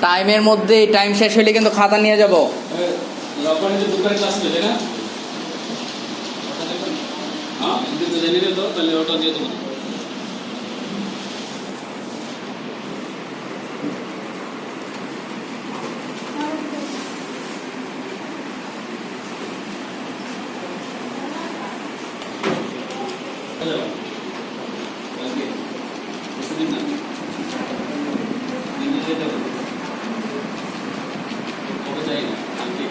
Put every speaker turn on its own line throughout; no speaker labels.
টাইমের মধ্যে টাইম শেষ হলে কিন্তু খাতা নিয়ে যাব।
রবারে দুপুরে ক্লাস হবে না? হ্যাঁ, কিন্তু জানিয়ে দাও তাহলে ওটা দিয়ে দেবো। হ্যালো ওকে বুঝতে না নিয়ে যেতে হবে কবে যাই না কালকে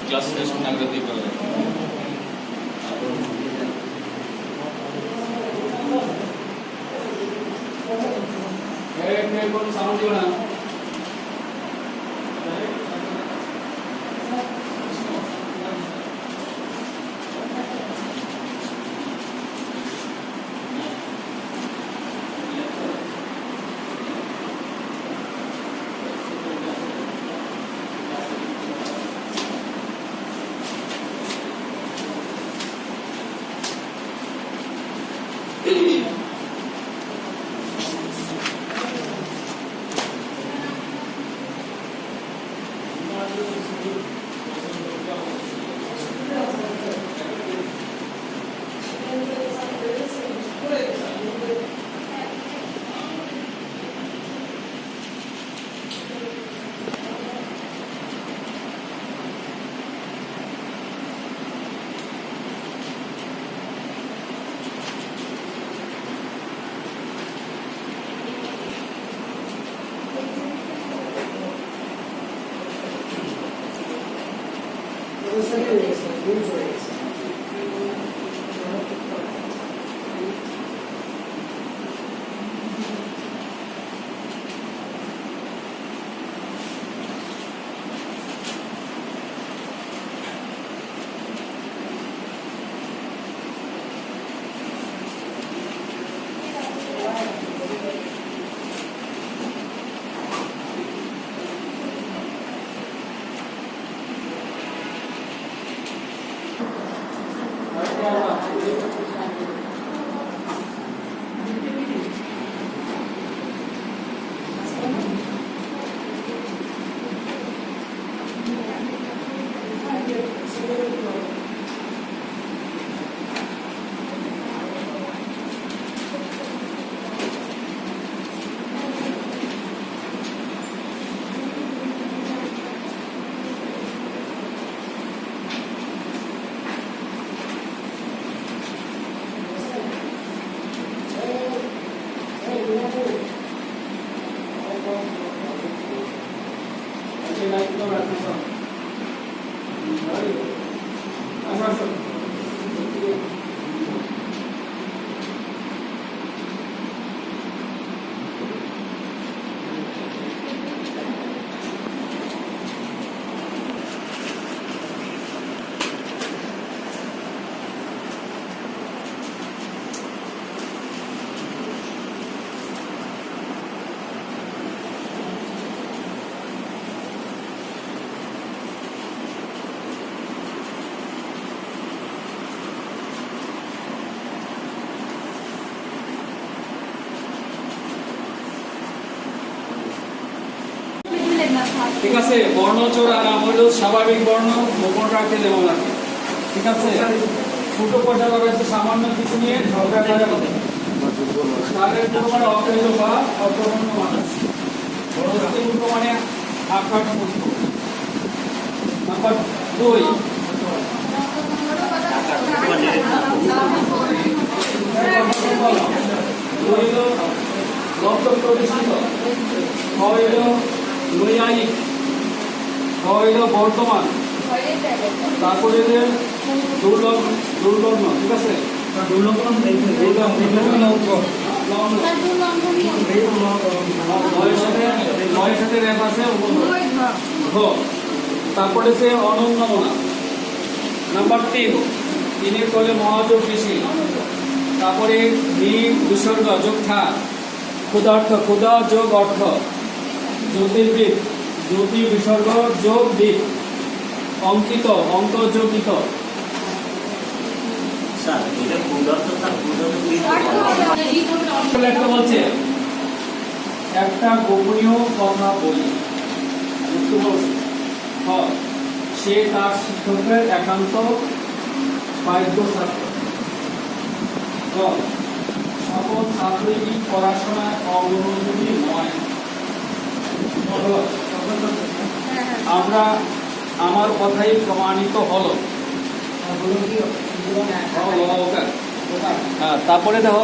क्लास टेस्ट में आगे पेपर है एक कौन साउंड दियो ना ঠিক আছে বর্ণচর আর নাম হলো স্বাভাবিক বর্ণ গোপন রাখতে দেবো না ঠিক আছে ছোট পয়সা লাগাইছে সামান্য কিছু নিয়ে ঝগড়া করা হবে তাদের পুরো অকেন্দ্র বা অর্থপূর্ণ মানুষ বড়স্তি উল্টো মানে আকাশ পুষ্প নাম্বার 2 হইল লব্ধ প্রতিষ্ঠিত হইল নৈয়ায়িক হইল বর্তমান তারপরে যে দুর্লগ্ন, ঠিক আছে? নয়ের সাথে রেফ আছে ঘ। তারপরে সে অনন্যমনা। নাম্বার 3, তিনের কলে মহাযোগ বেশি। তারপরে বিসর্গ যোগ থা, ক্ষুধার্থ, ক্ষুধা যোগ অর্থ, জ্যোতির্বিদ, জ্যোতি বিসর্গ যোগ বিদ, অঙ্কিত, অঙ্ক যোগ ইত। একটা বলছে একটা গোপনীয় কথা বলি, সে তার শিক্ষকের একান্ত বাধ্য ছাত্র। সকল ছাত্রই পড়াশোনায় অমনোযোগী নয়। আমার কথাই প্রমাণিত হলো। তারপরে দেখো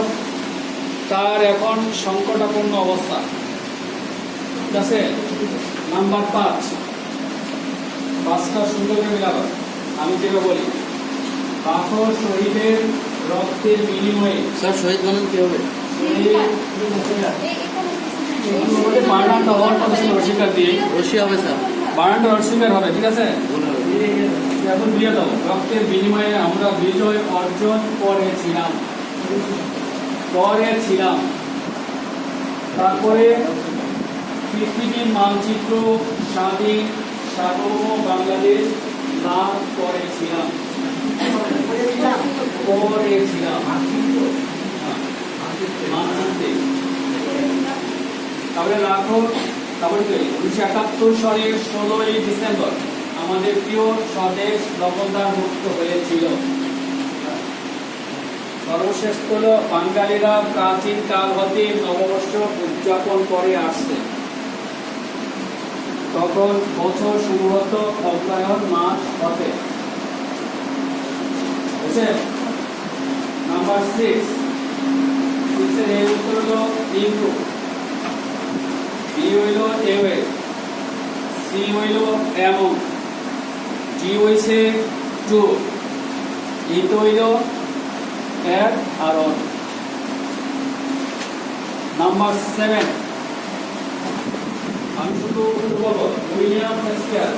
তার এখন সংকটাপন্ন অবস্থা, ঠিক আছে? নাম্বার 5, 5টা সুন্দর করে মিলাবো। আমি যেটা বলি, পাথর শহীদের রক্তের বিনিময়ে।
স্যার শহীদ বানান কি হবে?
বানানটা হওয়ার কথা ছিল অস্বীকার দিয়ে,
রশি হবে স্যার,
বানানটা অস্বীকার হবে, ঠিক আছে? এখন দিয়ে দাও। রক্তের বিনিময়ে আমরা বিজয় অর্জন করেছিলাম। তারপরে পৃথিবীর মানচিত্র স্বাধীন সার্বভৌম বাংলাদেশ লাভ করেছিলাম। মানচিত্রে। তারপরে রাখো। তারপরে 1971 সালের 16ই ডিসেম্বর আমাদের প্রিয় স্বদেশ দখলদার মুক্ত হয়েছিল। সর্বশেষ হলো বাঙালিরা প্রাচীন কাল হতে নববর্ষ উদযাপন করে আসছে। তখন বছর শুরু হতো অগ্রহায়ণ মাস হতে। নাম্বার 6, এর উত্তর হলো ইমপ্রুভ। বি হইল এওয়ে, সি হইল এমন, জি হইছে টু, ই তো হইল এর আর অন। নাম্বার 7, আমি শুধু বলবো William Shakespeare.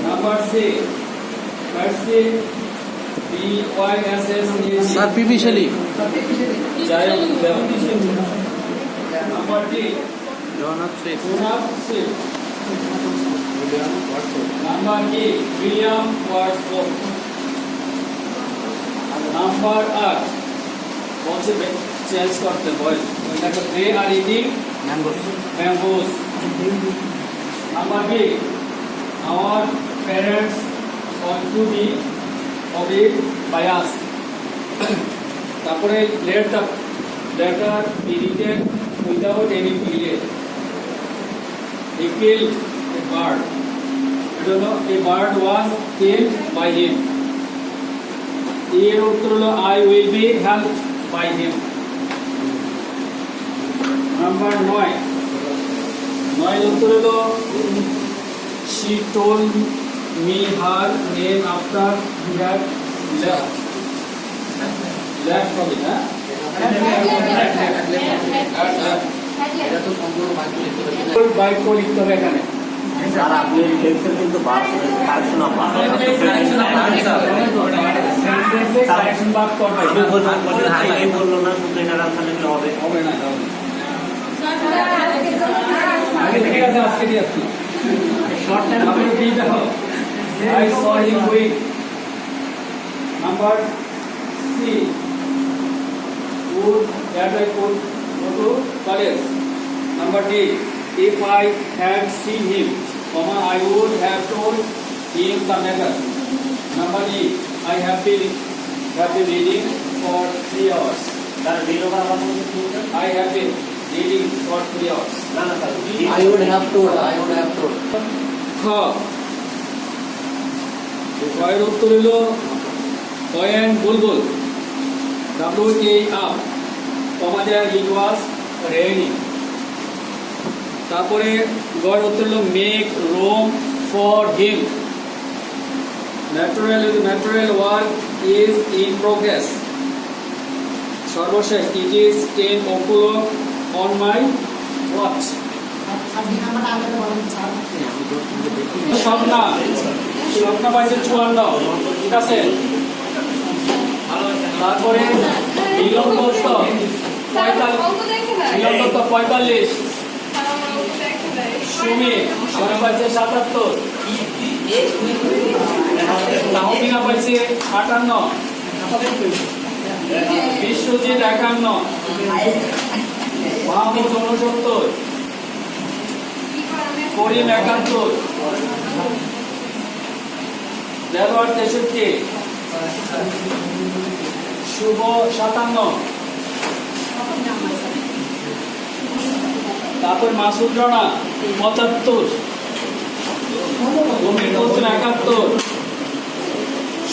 Number 6, Percy BYSS
sir P P Shelley.
Number 3,
Jagannath Shri.
Number 8, William Wordsworth. Number 8 বলছে চেঞ্জ করতে বয়স, দেখো they are eating mangoes. Number 8, our parents want to be obeyed by us. তারপরে let the letter be written without any delay. He killed a bird. A bird was killed by him. এর উত্তর হলো I will be helped by him. Number 9 উত্তর হলো she told me her name after he had left from it. Bike করে লিখতে হবে এখানে।
Sir আপনি লিখছেন কিন্তু কারেকশন অফ
কারেকশন বাদ করবে।
আমি বললো না শুধু এটা রাখা লিখলে হবে
হবে না, আগে থেকে আছে, আজকে দিয়ে আসছি। শর্ট টাইম আপনি দিয়ে দেখো। I saw him going. Number 3, would that I could go to college. Number D, if I had seen him, I would have told him the matter. Number E, I have been reading for 3 hours. I have been reading for 3 hours.
I would have told.
খ, কয়ের উত্তর হলো কয়েন বুলবুল, WA up. Comma দেয় it was raining. তারপরে গড় উত্তর হলো make room for him. Natural work is in progress. সর্বশেষ it is 10 o'clock on my watch. Swapna পাইছে 54, ঠিক আছে। তারপরে মিলন দত্ত 45, সুমি পাইছে 77, তাহমিনা পাইছে 58, বিশ্বজিৎ 51, মাহমুদ 69, করিম 71, দেলোয়ার 63, শুভ 57, তারপর মাসুদ রানা 75, মুমিন হোসেন 71,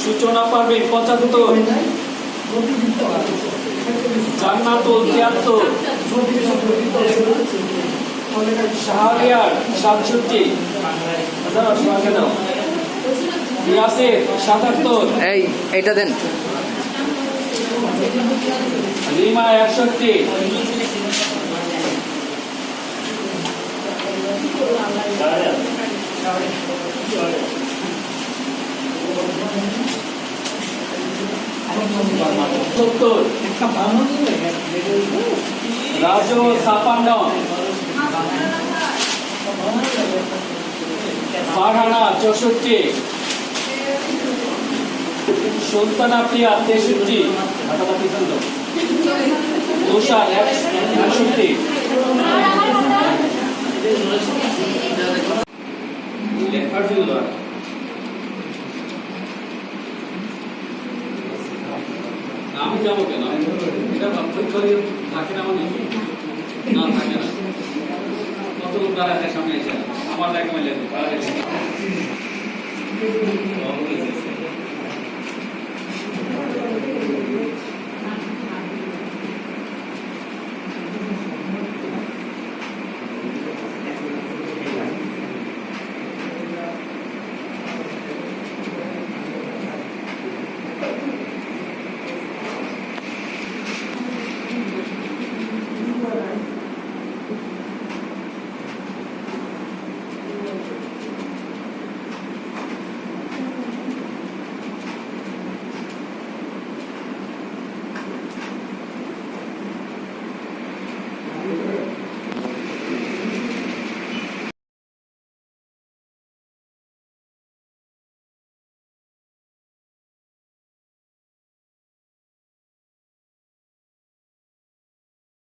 সূচনা পারভিন 75, জান্নাতুল 73, শাহরিয়ার 67, ইয়াসির 77,
এইটা দেন।
রিমা 61, সত্তর, রাজু 56, ফারহানা 64, সুলতানা প্রিয়া 63, তুষার 61, লেখার জন্য আমি যাবো কেন? এটা থাকে না, মানে না থাকে না। কত লোক দাঁড়ায় সামনে এসে আমার লেখা লেখা